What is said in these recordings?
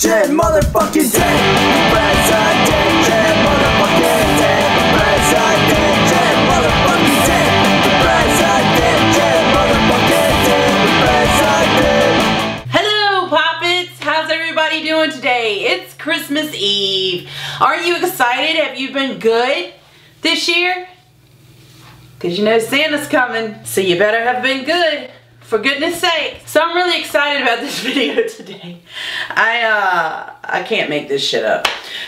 Jen, motherfucking Jen. President Jen, motherfucking Jen. President Jen, motherfucking Jen. President Jen, motherfucking Jen. President. Hello, Poppets. How's everybody doing today? It's Christmas Eve. Are you excited? Have you been good this year? Because you know Santa's coming, so you better have been good, for goodness sake. So I'm really excited about this video today. I can't make this shit up.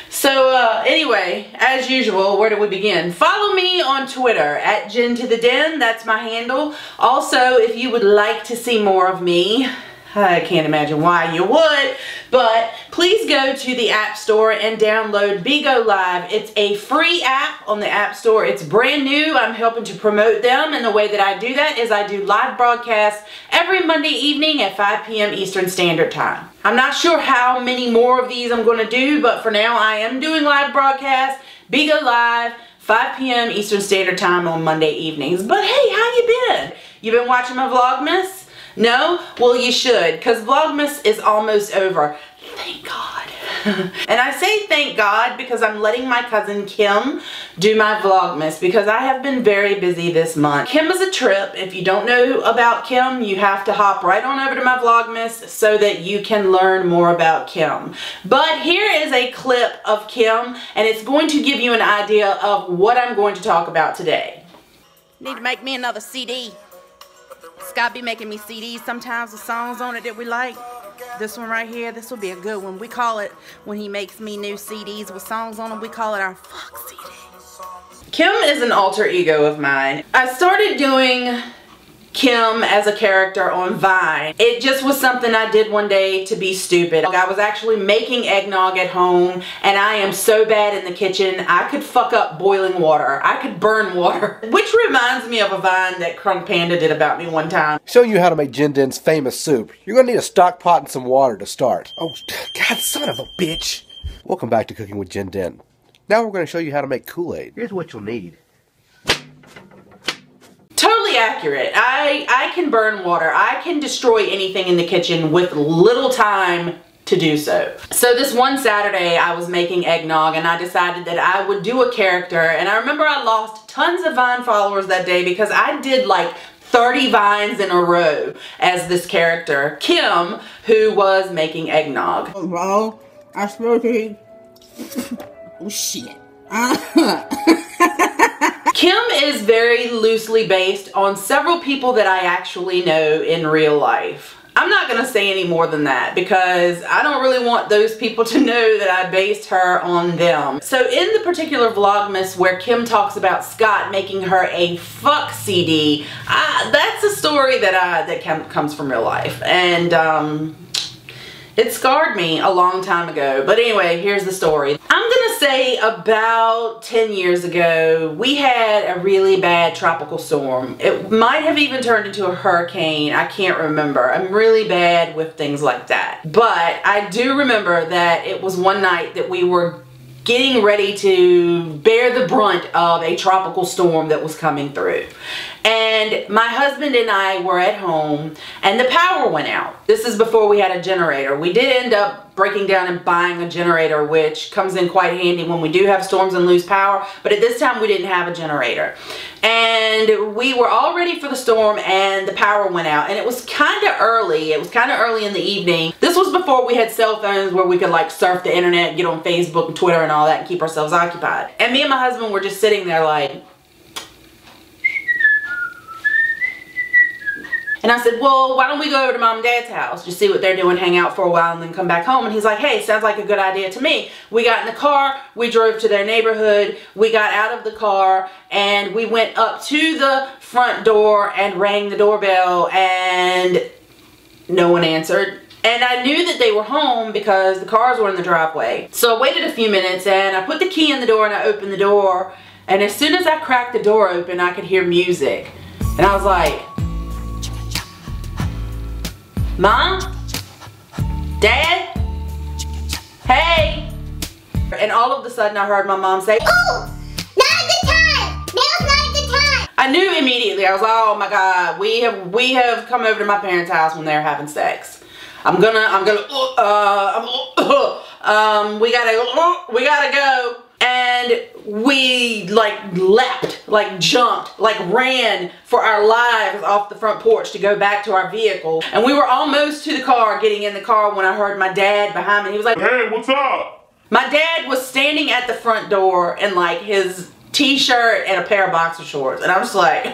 So anyway, as usual, where do we begin? Follow me on Twitter at @JenToTheDen. That's my handle. Also, if you would like to see more of me, I can't imagine why you would, but please go to the App Store and download BeGo Live. It's a free app on the App Store. It's brand new. I'm helping to promote them, and the way that I do that is I do live broadcasts every Monday evening at 5 p.m. Eastern Standard Time. I'm not sure how many more of these I'm going to do, but for now I am doing live broadcasts, BeGo Live, 5 p.m. Eastern Standard Time on Monday evenings. But hey, how you been? You been watching my Vlogmas? No? Well, you should, because Vlogmas is almost over. Thank God. And I say thank God because I'm letting my cousin Kim do my Vlogmas because I have been very busy this month. Kim is a trip. If you don't know about Kim, you have to hop right on over to my Vlogmas so that you can learn more about Kim. But here is a clip of Kim, and it's going to give you an idea of what I'm going to talk about today. Need to make me another CD. Scott be making me CDs sometimes with songs on it that we like. This one right here, this will be a good one. We call it, when he makes me new CDs with songs on them, we call it our fuck CD. Kim is an alter ego of mine. I started doing Kim as a character on Vine. It just was something I did one day to be stupid. I was actually making eggnog at home, and I am so bad in the kitchen, I could fuck up boiling water. I could burn water. Which reminds me of a Vine that Crunk Panda did about me one time. Showing you how to make Jen Dent's famous soup. You're going to need a stock pot and some water to start. Oh, God, son of a bitch. Welcome back to Cooking with Jen Dent. Now we're going to show you how to make Kool-Aid. Here's what you'll need. Totally accurate. I can burn water. I can destroy anything in the kitchen with little time to do so. So this one Saturday I was making eggnog, and I decided that I would do a character, and I remember I lost tons of Vine followers that day because I did like 30 Vines in a row as this character, Kim, who was making eggnog. Well, I suppose he... Oh shit. Kim is very loosely based on several people that I actually know in real life. I'm not going to say any more than that because I don't really want those people to know that I based her on them. So in the particular Vlogmas where Kim talks about Scott making her a fuck CD, that's a story that comes from real life. And it scarred me a long time ago. But anyway, here's the story. I'm gonna say about 10 years ago, we had a really bad tropical storm. It might have even turned into a hurricane. I can't remember. I'm really bad with things like that. But I do remember that it was one night that we were getting ready to bear the brunt of a tropical storm that was coming through. And my husband and I were at home, and the power went out. This is before we had a generator. We did end up breaking down and buying a generator, which comes in quite handy when we do have storms and lose power, but at this time we didn't have a generator. And we were all ready for the storm, and the power went out, and it was kind of early. It was kind of early in the evening. This was before we had cell phones where we could like surf the internet, get on Facebook and Twitter and all that and keep ourselves occupied. And me and my husband were just sitting there like, and I said, well, why don't we go over to Mom and Dad's house, just see what they're doing, hang out for a while, and then come back home. And he's like, hey, sounds like a good idea to me. We got in the car, we drove to their neighborhood, we got out of the car, and we went up to the front door and rang the doorbell, and no one answered. And I knew that they were home because the cars were in the driveway. So I waited a few minutes, and I put the key in the door, and I opened the door. And as soon as I cracked the door open, I could hear music. And I was like, Mom? Dad? Hey? And all of a sudden I heard my mom say, oh, not a good time. Now's not a good time. I knew immediately. I was like, oh my God, we have come over to my parents' house when they're having sex. we gotta go. And we like leapt, like jumped, like ran for our lives off the front porch to go back to our vehicle. And we were almost to the car, getting in the car, when I heard my dad behind me. He was like, "Hey, what's up?" My dad was standing at the front door in like his t-shirt and a pair of boxer shorts. And I was like,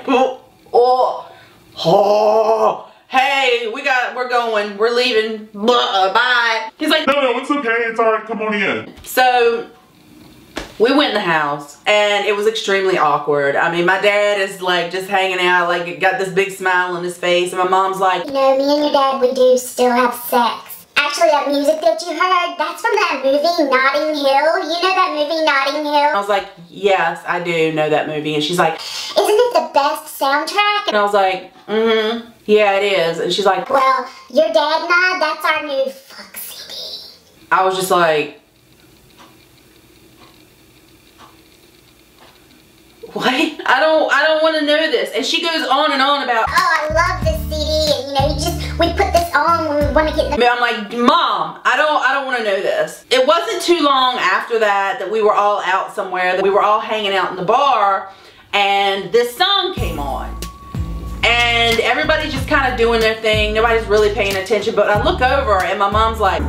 hey, we're going, we're leaving, bye. He's like, No, it's okay, it's alright, come on in. So we went in the house and it was extremely awkward. I mean, my dad is like just hanging out, like got this big smile on his face, and my mom's like, you know, me and your dad, we do still have sex. Actually, that music that you heard, that's from that movie Notting Hill. You know that movie Notting Hill? I was like, yes, I do know that movie. And she's like, isn't it the best soundtrack? And I was like, yeah, it is. And she's like, well, your dad and I, that's our new fuck CD. I was just like, what? I don't want to know this. And she goes on and on about, oh, I love this CD, and you know, we put this on when we want to get the... I'm like, Mom, I don't want to know this. It wasn't too long after that we were all out somewhere, that we were all hanging out in the bar, and this song came on. And everybody's just kind of doing their thing. Nobody's really paying attention, but I look over and my mom's like,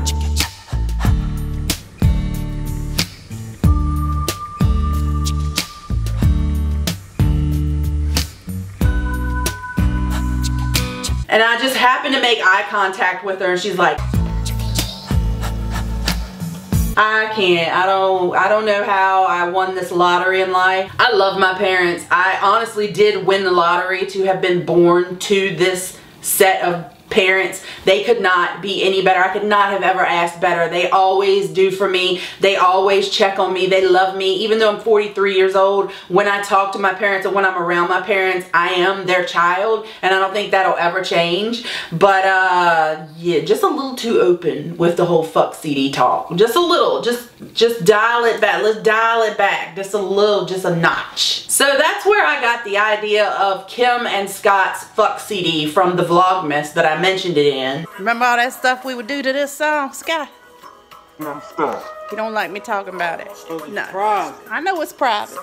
and I just happened to make eye contact with her, and she's like, I can't. I don't know how I won this lottery in life. I love my parents. I honestly did win the lottery to have been born to this set of parents. They could not be any better. I could not have ever asked better. They always do for me. They always check on me. They love me. Even though I'm 43 years old, when I talk to my parents and when I'm around my parents, I am their child, and I don't think that'll ever change. But yeah, just a little too open with the whole fuck CD talk. Just a little. Just dial it back. Let's dial it back. Just a little, just a notch. So that's where I got the idea of Kim and Scott's fuck CD from the Vlogmas that I mentioned it in. Remember all that stuff we would do to this song, Sky? I'm stuck. You don't like me talking about it. No. Private. I know it's private.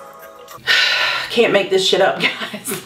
Can't make this shit up, guys.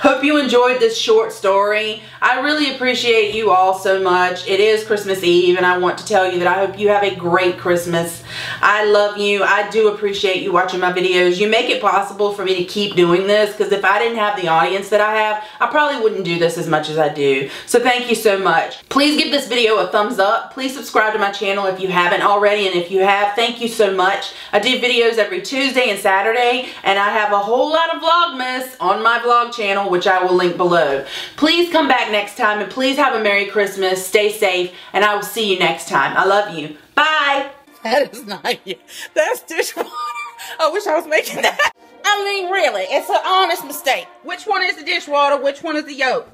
Hope you enjoyed this short story. I really appreciate you all so much. It is Christmas Eve, and I want to tell you that I hope you have a great Christmas. I love you. I do appreciate you watching my videos. You make it possible for me to keep doing this, because if I didn't have the audience that I have, I probably wouldn't do this as much as I do. So thank you so much. Please give this video a thumbs up. Please subscribe to my channel if you haven't already, and if you have, thank you so much. I do videos every Tuesday and Saturday, and I have a whole lot of Vlogmas on my vlog channel, which I will link below. Please come back next time, and please have a Merry Christmas. Stay safe, and I will see you next time. I love you. Bye. That is not you. That's dishwater. I wish I was making that. I mean, really, it's an honest mistake. Which one is the dishwater? Which one is the yolk?